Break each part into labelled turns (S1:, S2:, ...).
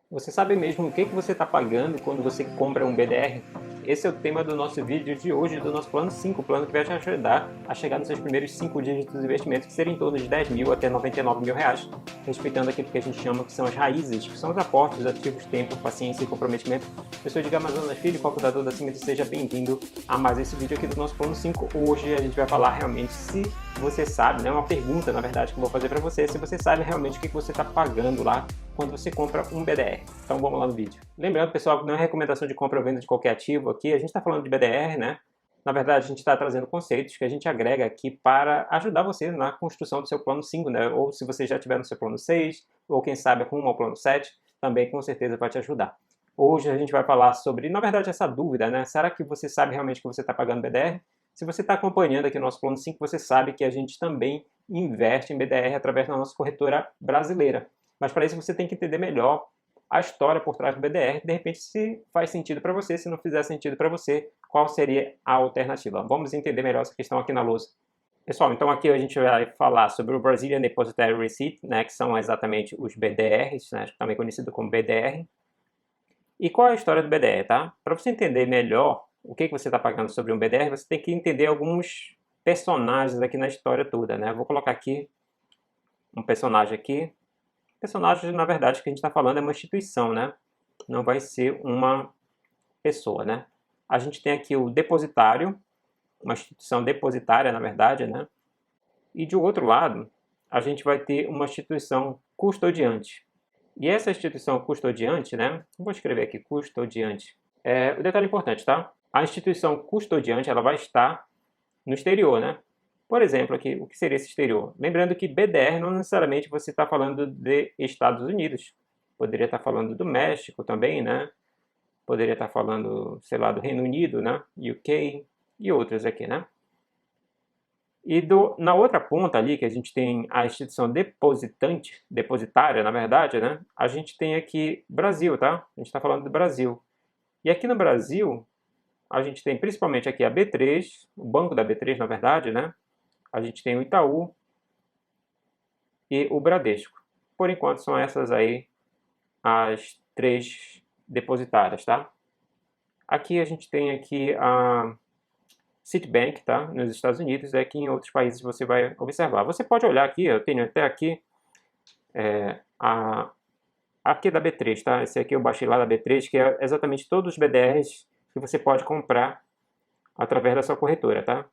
S1: Você sabe mesmo o que você está pagando quando você compra um BDR? Esse é o tema do nosso vídeo de hoje, do nosso plano 5, o plano que vai te ajudar a chegar nos seus primeiros 5 dígitos de investimento, que seriam em torno de 10 mil até 99 mil reais, respeitando aquilo que a gente chama que são as raízes, que são os aportes, ativos, tempo, paciência e comprometimento. Eu sou Edgar Amazonas Filho, computador da Cimento, seja bem-vindo a mais esse vídeo aqui do nosso plano 5. Hoje a gente vai falar realmente se você sabe, né, uma pergunta na verdade que eu vou fazer para você, se você sabe realmente o que você está pagando lá quando você compra um BDR. Então vamos lá no vídeo. Lembrando, pessoal, que não é recomendação de compra ou venda de qualquer ativo aqui, a gente está falando de BDR, né? Na verdade, a gente está trazendo conceitos que a gente agrega aqui para ajudar você na construção do seu plano 5, né? Ou se você já tiver no seu plano 6, ou quem sabe rumo ao plano 7, também com certeza vai te ajudar. Hoje a gente vai falar sobre, na verdade, essa dúvida, né? Será que você sabe realmente que você está pagando BDR? Se você está acompanhando aqui o nosso plano 5, você sabe que a gente também investe em BDR através da nossa corretora brasileira. Mas para isso você tem que entender melhor a história por trás do BDR, de repente se faz sentido para você, se não fizer sentido para você, qual seria a alternativa. Vamos entender melhor essa questão aqui na lousa. Pessoal, então aqui a gente vai falar sobre o Brazilian Depositary Receipt, né, que são exatamente os BDRs, né, também conhecido como BDR. E qual é a história do BDR, tá? Para você entender melhor o que você está pagando sobre um BDR, você tem que entender alguns personagens aqui na história toda, né? Eu vou colocar aqui um personagem aqui. Personagem, na verdade, que a gente está falando é uma instituição, né? Não vai ser uma pessoa, né? A gente tem aqui o depositário, uma instituição depositária, na verdade, né? E de outro lado, a gente vai ter uma instituição custodiante. E essa instituição custodiante, né? Vou escrever aqui custodiante. O detalhe importante, tá? A instituição custodiante, ela vai estar no exterior, né? Por exemplo, aqui, o que seria esse exterior? Lembrando que BDR não necessariamente você está falando de Estados Unidos. Poderia estar falando do México também, né? Poderia estar falando, sei lá, do Reino Unido, né? UK e outros aqui, né? E na outra ponta ali, que a gente tem a instituição depositante, depositária, na verdade, né? A gente tem aqui Brasil, tá? A gente está falando do Brasil. E aqui no Brasil, a gente tem principalmente aqui a B3, o banco da B3, na verdade, né? A gente tem o Itaú e o Bradesco. Por enquanto são essas aí as três depositárias, tá? Aqui a gente tem aqui a Citibank, tá? Nos Estados Unidos, aqui em outros países você vai observar. Você pode olhar aqui, eu tenho até aqui aqui da B3, tá? Esse aqui eu baixei lá da B3, que é exatamente todos os BDRs que você pode comprar através da sua corretora, tá?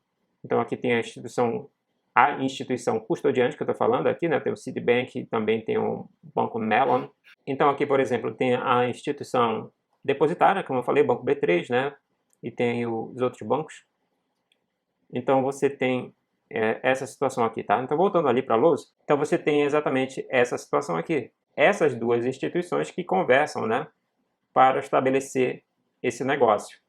S1: Então aqui tem a instituição custodiante que eu estou falando aqui, né? Tem o Citibank e também tem o Banco Mellon. Então aqui, por exemplo, tem a instituição depositária, como eu falei, o Banco B3, né? E tem os outros bancos. Então você tem essa situação aqui, tá? Então voltando ali para a lousa, então você tem exatamente essa situação aqui. Essas duas instituições que conversam, né? Para estabelecer esse negócio.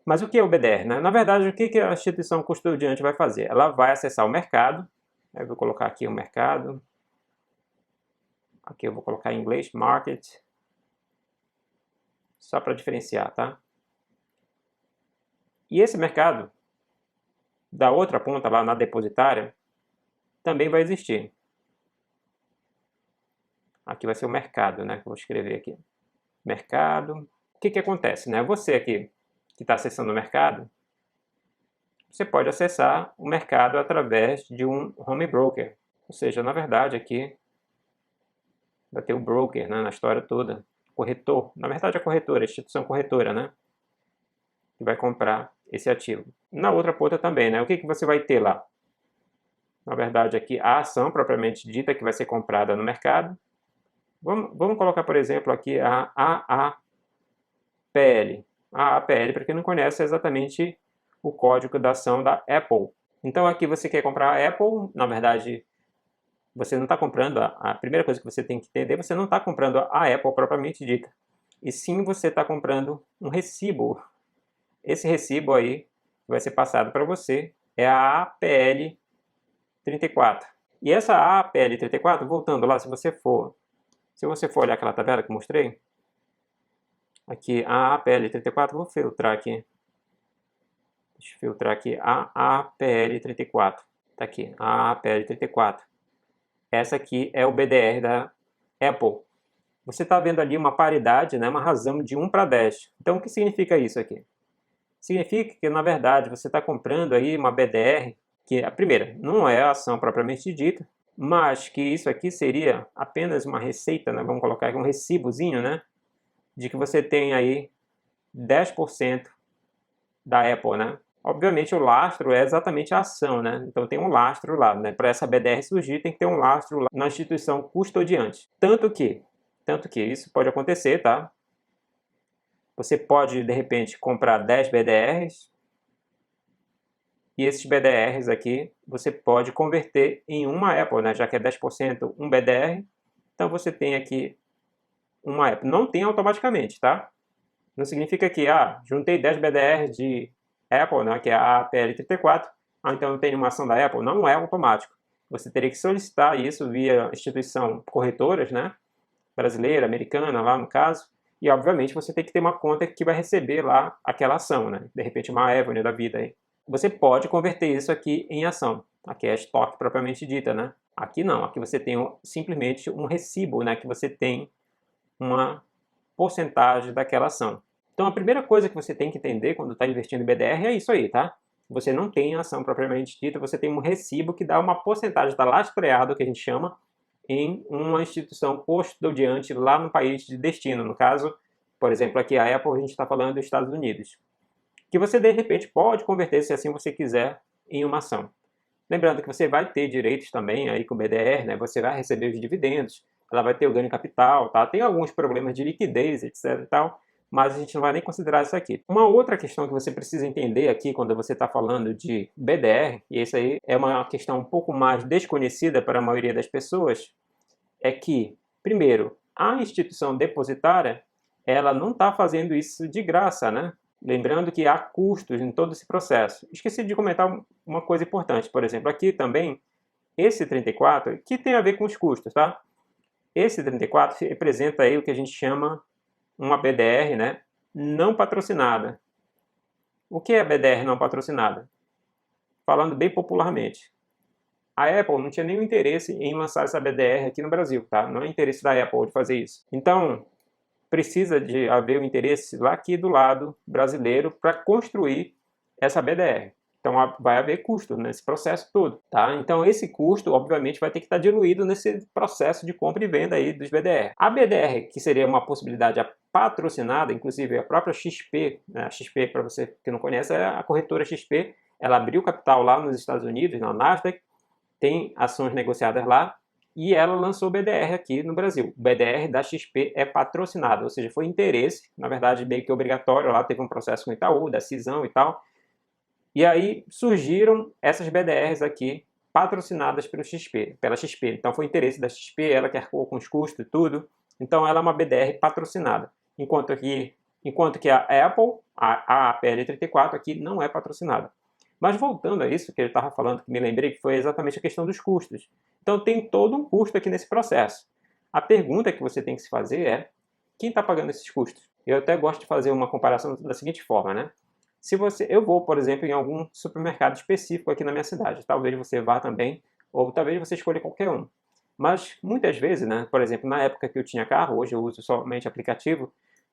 S1: Mas o que é o BDR, né? Na verdade, o que a instituição custodiante vai fazer? Ela vai acessar o mercado. Eu vou colocar aqui o mercado. Aqui eu vou colocar em inglês, market. Só para diferenciar, tá? E esse mercado, da outra ponta lá na depositária, também vai existir. Aqui vai ser o mercado, né? Vou escrever aqui. Mercado. O que acontece, né? Você aqui que está acessando o mercado, você pode acessar o mercado através de um home broker. Ou seja, na verdade aqui vai ter o broker, né, na história toda. Corretor. Na verdade a corretora, a instituição corretora, né? Que vai comprar esse ativo. Na outra ponta também, né? O que você vai ter lá? Na verdade aqui a ação propriamente dita que vai ser comprada no mercado. Vamos colocar, por exemplo, aqui a AAPL. A APL, para quem não conhece, é exatamente o código da ação da Apple. Então aqui você quer comprar a Apple, na verdade você não está comprando, a primeira coisa que você tem que entender, você não está comprando a Apple propriamente dita. E sim você está comprando um recibo. Esse recibo aí vai ser passado para você, é a APL 34. E essa APL 34, voltando lá, se você for olhar aquela tabela que eu mostrei, aqui a APL 34, vou filtrar aqui. Deixa eu filtrar aqui a APL 34. Está aqui, a APL 34. Essa aqui é o BDR da Apple. você está vendo ali uma paridade, né, uma razão de 1 para 10. Então, o que significa isso aqui? Significa que, na verdade, você está comprando aí uma BDR, que, a primeira, não é a ação propriamente dita, mas que isso aqui seria apenas uma receita, né, vamos colocar aqui um recibozinho, né, de que você tem aí 10% da Apple, né? Obviamente o lastro é exatamente a ação, né? Então tem um lastro lá, né? Para essa BDR surgir tem que ter um lastro lá na instituição custodiante. Tanto que isso pode acontecer, tá? Você pode, de repente, comprar 10 BDRs e esses BDRs aqui você pode converter em uma Apple, né? Já que é 10% um BDR, então você tem aqui uma Apple. Não tem automaticamente, tá? Não significa que, juntei 10 BDRs de Apple, né, que é a APL34, então eu tenho uma ação da Apple. Não é automático. Você teria que solicitar isso via instituição corretoras, né, brasileira, americana, lá no caso, e obviamente você tem que ter uma conta que vai receber lá aquela ação, né, de repente uma Avenue da vida aí. Você pode converter isso aqui em ação. Aqui é estoque propriamente dita, né? Aqui não, aqui você tem simplesmente um recibo, né, que você tem uma porcentagem daquela ação. Então a primeira coisa que você tem que entender quando está investindo em BDR é isso aí, tá? Você não tem a ação propriamente dita, você tem um recibo que dá uma porcentagem, está lastreado, que a gente chama, em uma instituição custodiante lá no país de destino. No caso, por exemplo, aqui a Apple, a gente está falando dos Estados Unidos. Que você, de repente, pode converter, se assim você quiser, em uma ação. Lembrando que você vai ter direitos também aí com o BDR, né? Você vai receber os dividendos, ela vai ter o ganho capital, tá? Tem alguns problemas de liquidez, etc e tal, mas a gente não vai nem considerar isso aqui. Uma outra questão que você precisa entender aqui quando você está falando de BDR, e isso aí é uma questão um pouco mais desconhecida para a maioria das pessoas, é que, primeiro, a instituição depositária, ela não está fazendo isso de graça, né? Lembrando que há custos em todo esse processo. Esqueci de comentar uma coisa importante, por exemplo, aqui também, esse 34, que tem a ver com os custos, tá? Esse 34 representa aí o que a gente chama uma BDR, né, não patrocinada. O que é BDR não patrocinada? Falando bem popularmente, a Apple não tinha nenhum interesse em lançar essa BDR aqui no Brasil, tá? Não é interesse da Apple de fazer isso. Então, precisa de haver o interesse lá aqui do lado brasileiro para construir essa BDR. Então vai haver custo nesse processo todo, tá? Então esse custo, obviamente, vai ter que estar diluído nesse processo de compra e venda aí dos BDR. A BDR, que seria uma possibilidade patrocinada, inclusive a própria XP, né? A XP, para você que não conhece, é a corretora XP, ela abriu capital lá nos Estados Unidos, na Nasdaq, tem ações negociadas lá, e ela lançou o BDR aqui no Brasil. O BDR da XP é patrocinado, ou seja, foi interesse, na verdade meio que obrigatório, lá teve um processo com o Itaú, da cisão e tal, e aí surgiram essas BDRs aqui, patrocinadas pela XP. Então foi interesse da XP, ela que arcou com os custos e tudo. Então ela é uma BDR patrocinada. Enquanto que a Apple, a APL34 aqui, não é patrocinada. Mas voltando a isso que ele estava falando, que me lembrei, que foi exatamente a questão dos custos. Então tem todo um custo aqui nesse processo. A pergunta que você tem que se fazer é, quem está pagando esses custos? Eu até gosto de fazer uma comparação da seguinte forma, né? Eu vou, por exemplo, em algum supermercado específico aqui na minha cidade, talvez você vá também, ou talvez você escolha qualquer um. Mas muitas vezes, né, por exemplo, na época que eu tinha carro, hoje eu uso somente aplicativo,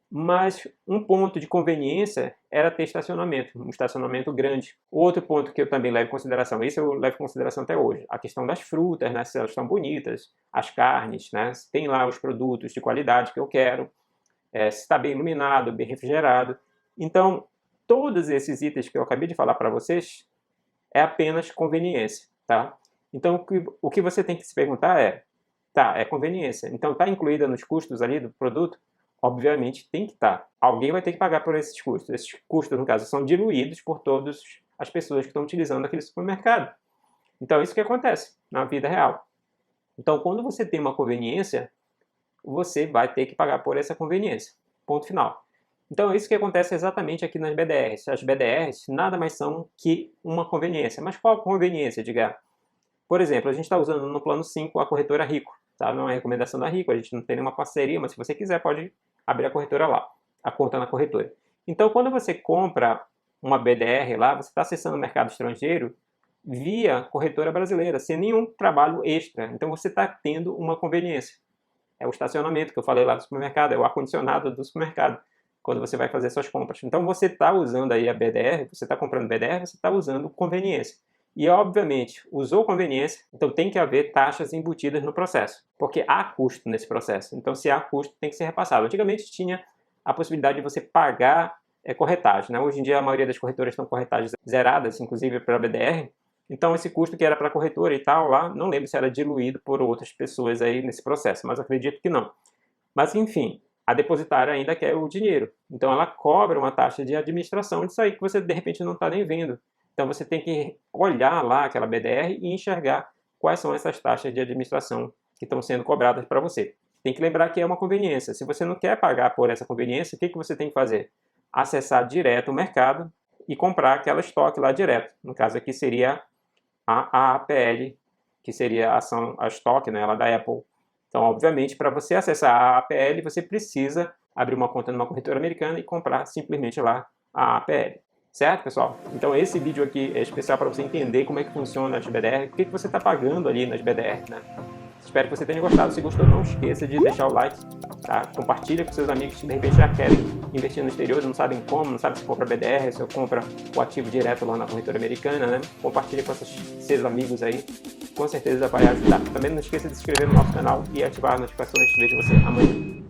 S1: mas um ponto de conveniência era ter estacionamento, um estacionamento grande. Outro ponto que eu também levo em consideração, isso eu levo em consideração até hoje, a questão das frutas, né, se elas estão bonitas, as carnes, né, se tem lá os produtos de qualidade que eu quero, se está bem iluminado, bem refrigerado. Então, todos esses itens que eu acabei de falar para vocês é apenas conveniência, tá? Então, o que você tem que se perguntar é, tá, é conveniência, então está incluída nos custos ali do produto? Obviamente tem que estar. Alguém vai ter que pagar por esses custos. Esses custos, no caso, são diluídos por todas as pessoas que estão utilizando aquele supermercado. Então, isso que acontece na vida real. Então, quando você tem uma conveniência, você vai ter que pagar por essa conveniência. Ponto final. Então, é isso que acontece exatamente aqui nas BDRs. As BDRs nada mais são que uma conveniência. Mas qual a conveniência, diga? Por exemplo, a gente está usando no plano 5 a corretora Rico. Tá? Não é recomendação da Rico, a gente não tem nenhuma parceria, mas se você quiser pode abrir a corretora lá, a conta na corretora. Então, quando você compra uma BDR lá, você está acessando o mercado estrangeiro via corretora brasileira, sem nenhum trabalho extra. Então, você está tendo uma conveniência. é o estacionamento que eu falei lá do supermercado, é o ar-condicionado do supermercado, quando você vai fazer suas compras. Então você está usando aí a BDR, você está comprando BDR, você está usando conveniência. E, obviamente, usou conveniência, então tem que haver taxas embutidas no processo, porque há custo nesse processo. Então, se há custo, tem que ser repassado. Antigamente tinha a possibilidade de você pagar corretagem, né? Hoje em dia, a maioria das corretoras estão corretagens zeradas, inclusive para a BDR. Então, esse custo que era para a corretora e tal, lá, não lembro se era diluído por outras pessoas aí nesse processo, mas acredito que não. Mas, enfim, a depositária ainda quer o dinheiro. Então, ela cobra uma taxa de administração disso aí que você, de repente, não está nem vendo. Então você tem que olhar lá aquela BDR e enxergar quais são essas taxas de administração que estão sendo cobradas para você. Tem que lembrar que é uma conveniência. Se você não quer pagar por essa conveniência, o que você tem que fazer? Acessar direto o mercado e comprar aquela estoque lá direto. No caso aqui seria a APL, que seria a estoque, né, lá da Apple. Então, obviamente, para você acessar a APL, você precisa abrir uma conta numa corretora americana e comprar simplesmente lá a APL. Certo, pessoal? Então esse vídeo aqui é especial para você entender como é que funciona as BDR, o que você está pagando ali nas BDR, né? Espero que você tenha gostado. Se gostou, não esqueça de deixar o like, tá? Compartilha com seus amigos que de repente já querem investir no exterior, não sabem como, não sabem se compra BDR, se compra o ativo direto lá na corretora americana, né? Compartilha com seus amigos aí, com certeza vai ajudar. Também não esqueça de se inscrever no nosso canal e ativar as notificações. Vejo você amanhã.